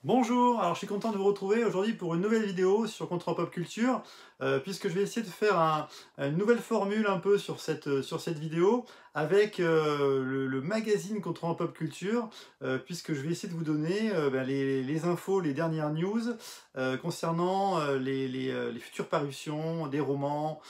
Bonjour, alors je suis content de vous retrouver aujourd'hui pour une nouvelle vidéo sur Contre en Pop Culture, puisque je vais essayer de faire une nouvelle formule un peu sur cette vidéo avec le magazine Contre en Pop Culture, puisque je vais essayer de vous donner les infos, les dernières news concernant les futures parutions des romans,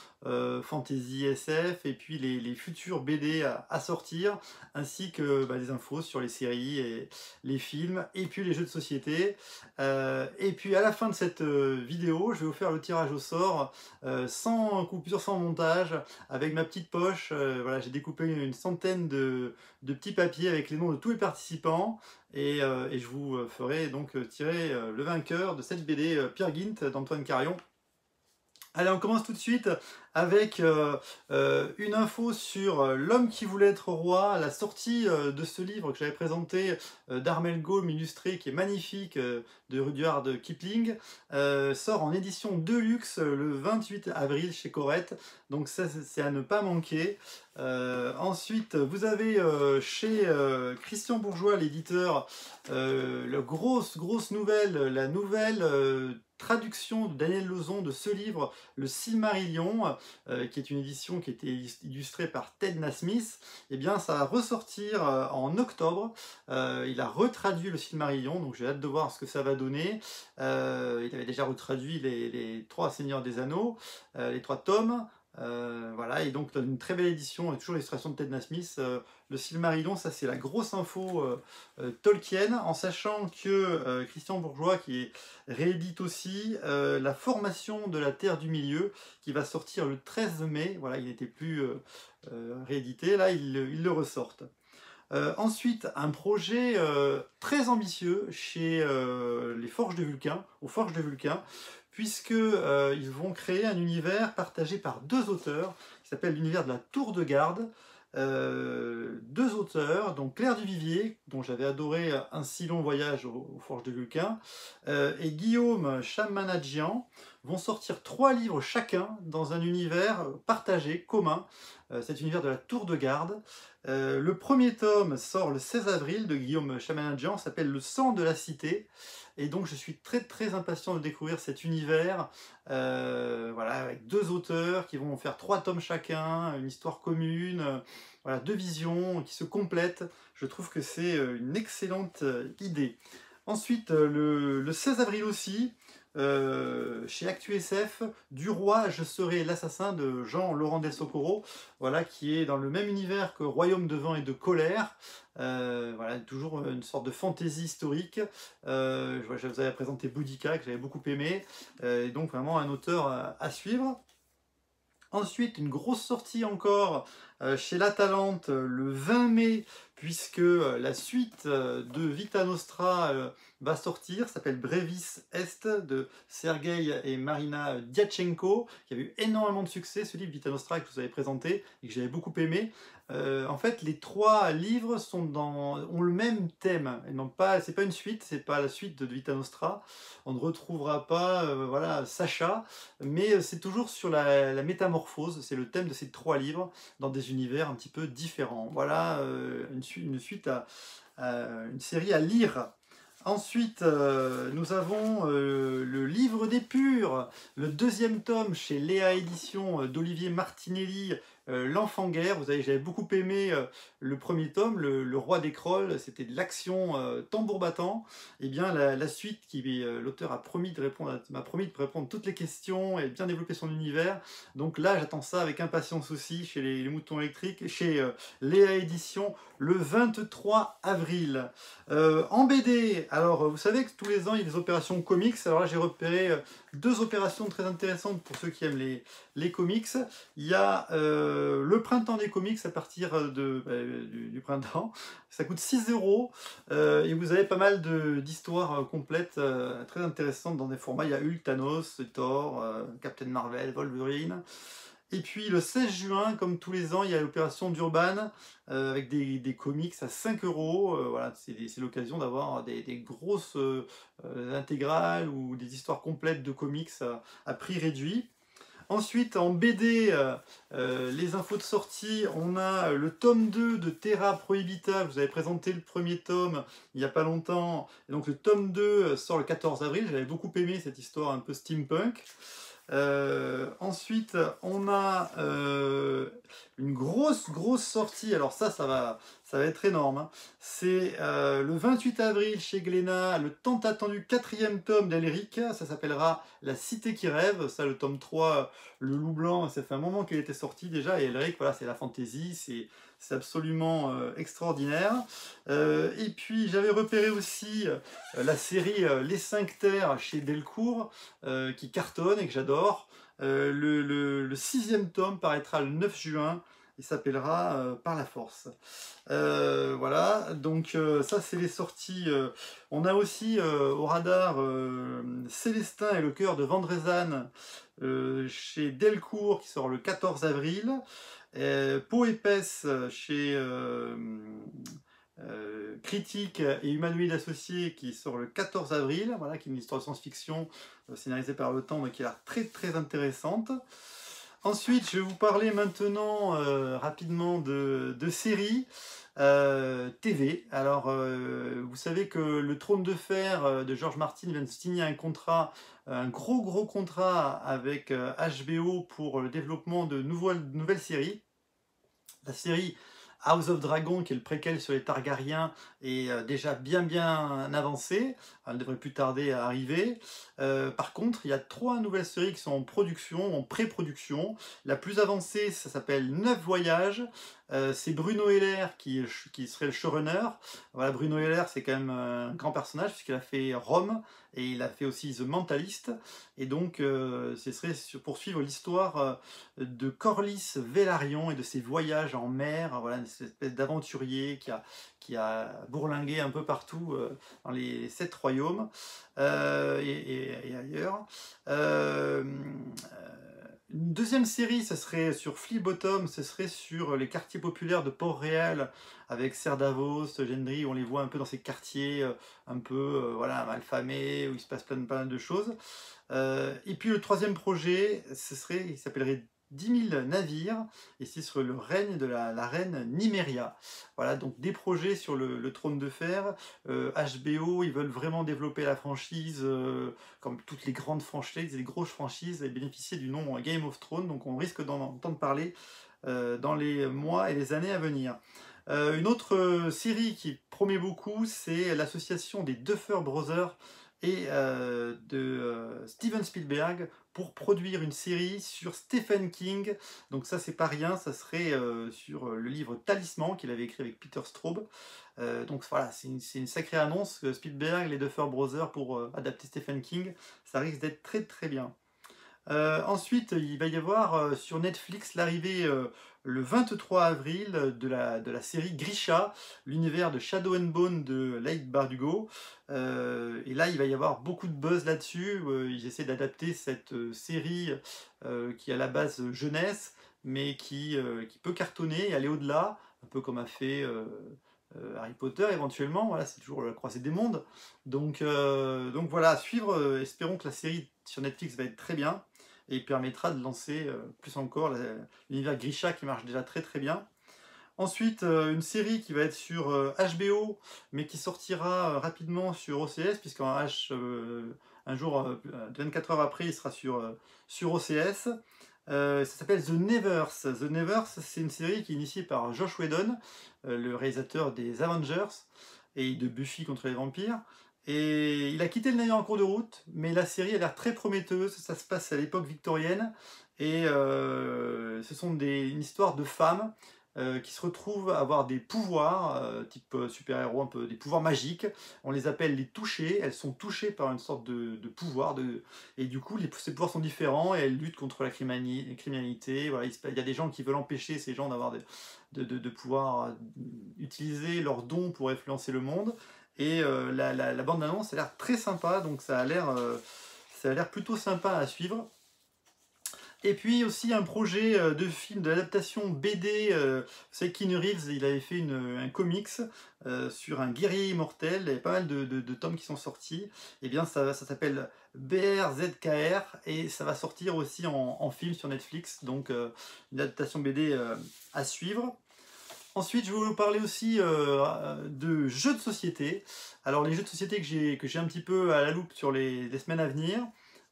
fantasy, SF, et puis les futurs BD à sortir, ainsi que des infos sur les séries et les films, et puis les jeux de société. Et puis à la fin de cette vidéo, je vais vous faire le tirage au sort, sans coupure, sans montage, avec ma petite poche. Voilà, j'ai découpé une centaine de petits papiers avec les noms de tous les participants, et je vous ferai donc tirer le vainqueur de cette BD Peer Gynt d'Antoine Carion. Allez, on commence tout de suite avec une info sur L'homme qui voulait être roi, la sortie de ce livre que j'avais présenté d'Armel Gaume illustré, qui est magnifique, de Rudyard Kipling, sort en édition Deluxe le 28 avril chez Corette, donc ça c'est à ne pas manquer. Ensuite, vous avez chez Christian Bourgeois, l'éditeur, la grosse nouvelle, la nouvelle traduction de Daniel Lauzon de ce livre, Le Silmarillion, qui est une édition qui a été illustrée par Ted Nasmith. Et bien ça va ressortir en octobre. Il a retraduit Le Silmarillion, donc j'ai hâte de voir ce que ça va donner. Il avait déjà retraduit les trois Seigneurs des Anneaux, les trois tomes. Voilà, et donc dans une très belle édition, et toujours l'illustration de Ted Nasmith, le Silmarillion, ça c'est la grosse info Tolkien, en sachant que Christian Bourgeois, qui réédite aussi La Formation de la Terre du Milieu, qui va sortir le 13 mai, voilà, il n'était plus réédité, là ils le ressortent. Ensuite, un projet très ambitieux chez les Forges de Vulcain, aux Forges de Vulcain, puisque ils vont créer un univers partagé par deux auteurs, qui s'appelle l'univers de la Tour de Garde. Deux auteurs, donc Claire Duvivier, dont j'avais adoré Un si long voyage aux Forges de Vulcain, et Guillaume Chamanadjian, vont sortir 3 livres chacun dans un univers partagé, commun, cet univers de la Tour de Garde. Le premier tome sort le 16 avril de Guillaume Chamanadjian, s'appelle Le sang de la cité, et donc je suis très impatient de découvrir cet univers, voilà, avec deux auteurs qui vont faire 3 tomes chacun, une histoire commune, voilà, deux visions qui se complètent. Je trouve que c'est une excellente idée. Ensuite, le 16 avril aussi, chez ActuSF, Du roi, je serai l'assassin de Jean-Laurent Del Socorro, voilà, qui est dans le même univers que Royaume de vent et de colère. Voilà, toujours une sorte de fantaisie historique. Je vous avais présenté Boudica, que j'avais beaucoup aimé, et donc vraiment un auteur à suivre. Ensuite, une grosse sortie encore chez La Talente le 20 mai, puisque la suite de Vita Nostra va sortir, s'appelle Brevis Est, de Sergei et Marina Diatchenko, qui a eu énormément de succès, ce livre Vita Nostra que je vous avais présenté et que j'avais beaucoup aimé. En fait, les 3 livres ont le même thème, et non pas, c'est pas une suite, c'est pas la suite de Vita Nostra. On ne retrouvera pas voilà, Sacha, mais c'est toujours sur la métamorphose, c'est le thème de ces 3 livres, dans des univers un petit peu différents. Voilà une suite une série à lire. Ensuite, nous avons le Livre des Purs, le 2e tome chez Léa Édition d'Olivier Martinelli, L'Enfant-Guerre. Vous savez, j'avais beaucoup aimé le premier tome, le Roi des Crolls, c'était de l'action tambour battant. Et bien la suite, l'auteur m'a promis de répondre à toutes les questions et de bien développer son univers. Donc là, j'attends ça avec impatience aussi chez les Moutons Électriques, chez Léa Édition, le 23 avril. En BD, alors vous savez que tous les ans il y a des opérations comics. Alors là j'ai repéré 2 opérations très intéressantes pour ceux qui aiment les comics. Il y a le printemps des comics à partir du printemps. Ça coûte 6 € et vous avez pas mal d'histoires complètes très intéressantes dans des formats. Il y a Hulk, Thanos, Thor, Captain Marvel, Wolverine. Et puis le 16 juin, comme tous les ans, il y a l'opération d'Urban avec des comics à 5 €. Voilà, c'est l'occasion d'avoir des grosses intégrales ou des histoires complètes de comics à prix réduit. Ensuite, en BD, les infos de sortie, on a le tome 2 de Terra Prohibita. Vous avez présenté le premier tome il n'y a pas longtemps. Et donc le tome 2 sort le 14 avril. J'avais beaucoup aimé cette histoire un peu steampunk. Ensuite, on a une grosse sortie. Alors ça va être énorme, hein. C'est le 28 avril chez Glénat, le tant attendu 4e tome d'Elric. Ça s'appellera La Cité qui rêve. Ça, le tome 3, le loup blanc, ça fait un moment qu'il était sorti déjà. Et Elric, voilà, c'est la fantaisie, c'est absolument extraordinaire. Et puis j'avais repéré aussi la série Les 5 Terres chez Delcourt, qui cartonne et que j'adore. Le 6e tome paraîtra le 9 juin. Il s'appellera Par la force. Voilà, donc ça c'est les sorties. On a aussi au radar Célestin et le cœur de Vandrézane chez Delcourt qui sort le 14 avril. Peau épaisse chez Critique et Humanoïde Associé qui sort le 14 avril, voilà, qui est une histoire de science-fiction scénarisée par Le Temps mais qui a l'air très intéressante. Ensuite, je vais vous parler maintenant rapidement de séries TV. Alors, vous savez que le Trône de Fer de George Martin vient de signer un contrat, un gros contrat avec HBO pour le développement de nouvelles séries. La série House of Dragon, qui est le préquel sur les Targaryens, est déjà bien avancée. Elle ne devrait plus tarder à arriver. Par contre, il y a 3 nouvelles séries qui sont en production, en pré-production. La plus avancée, ça s'appelle 9 voyages. C'est Bruno Heller qui serait le showrunner. Voilà, Bruno Heller, c'est quand même un grand personnage, puisqu'il a fait Rome, et il a fait aussi The Mentalist. Et donc, ce serait pour suivre l'histoire de Corlys Velaryon et de ses voyages en mer. Voilà, une espèce d'aventurier qui a bourlingué un peu partout dans les 7 royaumes et ailleurs. Une deuxième série, ce serait sur Flea Bottom, ce serait sur les quartiers populaires de Port-Réal, avec Serre Davos, Gendry, on les voit un peu dans ces quartiers un peu voilà, malfamés, où il se passe plein de choses. Et puis le troisième projet, il s'appellerait 10 000 navires, et c'est sur le règne de la reine Nymeria. Voilà, donc des projets sur le Trône de Fer. HBO, ils veulent vraiment développer la franchise, comme toutes les grandes franchises, les grosses franchises, et bénéficier du nom Game of Thrones, donc on risque d'en entendre parler dans les mois et les années à venir. Une autre série qui promet beaucoup, c'est l'association des Duffer Brothers et de Steven Spielberg pour produire une série sur Stephen King. Donc ça, c'est pas rien, ça serait sur le livre Talisman qu'il avait écrit avec Peter Straub. Donc voilà, c'est une sacrée annonce, Spielberg, les Duffer Brothers pour adapter Stephen King. Ça risque d'être très bien. Ensuite, il va y avoir sur Netflix l'arrivée le 23 avril de la série Grisha, l'univers de Shadow and Bone de Leigh Bardugo. Et là, il va y avoir beaucoup de buzz là-dessus. Ils essaient d'adapter cette série qui est à la base jeunesse, mais qui peut cartonner et aller au-delà, un peu comme a fait Harry Potter éventuellement. Voilà, c'est toujours la croisée des mondes. Donc voilà, à suivre. Espérons que la série sur Netflix va être très bien et permettra de lancer plus encore l'univers Grisha qui marche déjà très bien. Ensuite, une série qui va être sur HBO, mais qui sortira rapidement sur OCS, puisqu'un jour, 24 heures après, il sera sur OCS. Ça s'appelle The Nevers. The Nevers, c'est une série qui est initiée par Josh Whedon, le réalisateur des Avengers et de Buffy contre les vampires. Et il a quitté le navire en cours de route, mais la série a l'air très prometteuse. Ça se passe à l'époque victorienne, et ce sont une histoire de femmes qui se retrouvent à avoir des pouvoirs, type super-héros, un peu des pouvoirs magiques. On les appelle les touchées. Elles sont touchées par une sorte de pouvoir, et du coup, ces pouvoirs sont différents, et elles luttent contre la criminalité. Voilà, il y a des gens qui veulent empêcher ces gens d'avoir de pouvoir utiliser leurs dons pour influencer le monde. Et la bande-annonce a l'air très sympa, donc ça a l'air plutôt sympa à suivre. Et puis aussi un projet de film, d'adaptation BD, vous savez Keanu Reeves, il avait fait un comics sur un guerrier immortel, il y avait pas mal de tomes qui sont sortis, et bien ça s'appelle BRZKR, et ça va sortir aussi en film sur Netflix, donc une adaptation BD à suivre. Ensuite, je vais vous parler aussi de jeux de société. Alors, les jeux de société que j'ai un petit peu à la loupe sur les semaines à venir.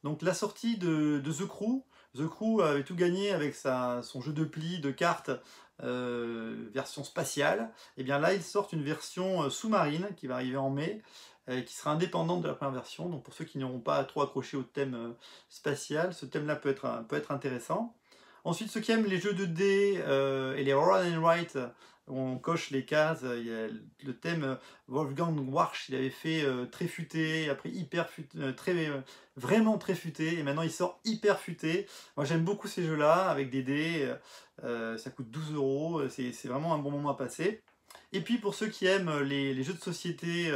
Donc, la sortie de The Crew. The Crew avait tout gagné avec son jeu de pli, de cartes, version spatiale. Et bien là, ils sortent une version sous-marine qui va arriver en mai, qui sera indépendante de la première version. Donc, pour ceux qui n'auront pas trop accroché au thème spatial, ce thème-là peut être intéressant. Ensuite, ceux qui aiment les jeux de dés et les roll and write, où on coche les cases, il y a le thème Wolfgang Warsch, il avait fait très futé, après hyper futé, vraiment très futé, et maintenant il sort hyper futé. Moi j'aime beaucoup ces jeux-là, avec des dés, ça coûte 12 €, c'est vraiment un bon moment à passer. Et puis pour ceux qui aiment les jeux de société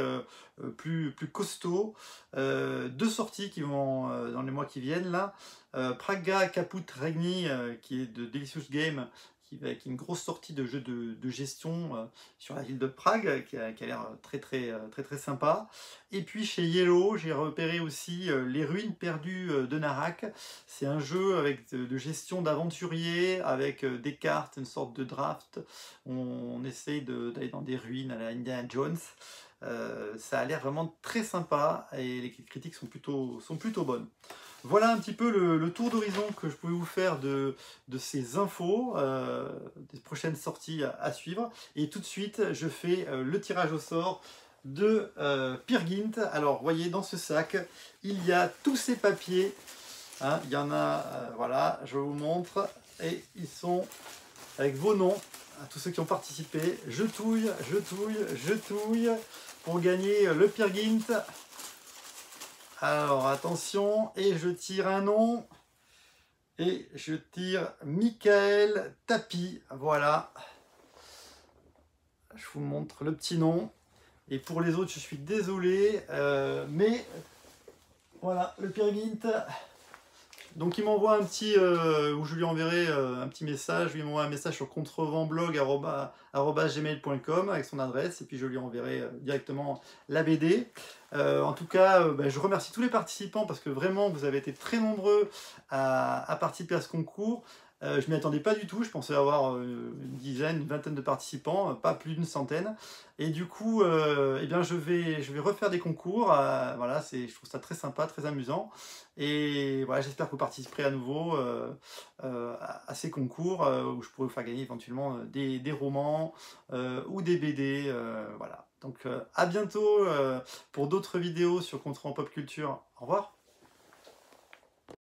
plus costauds, deux sorties qui vont dans les mois qui viennent là. Praga Caput Regni, qui est de Delicious Game, qui est une grosse sortie de jeu de gestion sur la ville de Prague, qui a l'air très sympa. Et puis chez Yellow, j'ai repéré aussi Les Ruines perdues de Narak. C'est un jeu avec de gestion d'aventurier, avec des cartes, une sorte de draft. On essaye d'aller dans des ruines à la Indiana Jones. Ça a l'air vraiment très sympa et les critiques sont plutôt bonnes. Voilà un petit peu le tour d'horizon que je pouvais vous faire de ces infos, des prochaines sorties à suivre. Et tout de suite, je fais le tirage au sort de Peer Gynt. Alors, voyez, dans ce sac, il y a tous ces papiers. Hein, il y en a, voilà, je vous montre. Et ils sont avec vos noms, à tous ceux qui ont participé. Je touille pour gagner le Peer Gynt. Alors attention, et je tire un nom, et je tire Michael Tapi, voilà. Je vous montre le petit nom, et pour les autres je suis désolé, mais voilà le Peer Gynt. Donc il m'envoie un petit, où je lui enverrai un petit message, il m'envoie un message sur contreventblog@gmail.com avec son adresse, et puis je lui enverrai directement la BD. En tout cas, je remercie tous les participants parce que vraiment vous avez été très nombreux à participer à ce concours. Je m'y attendais pas du tout, je pensais avoir une dizaine, une vingtaine de participants, pas plus d'une centaine. Et du coup, eh bien, je vais refaire des concours. Voilà, je trouve ça très sympa, très amusant. Et voilà, j'espère que vous participerez à nouveau à ces concours où je pourrais vous faire gagner éventuellement des romans ou des BD. Voilà. Donc à bientôt pour d'autres vidéos sur Contre en Pop Culture. Au revoir.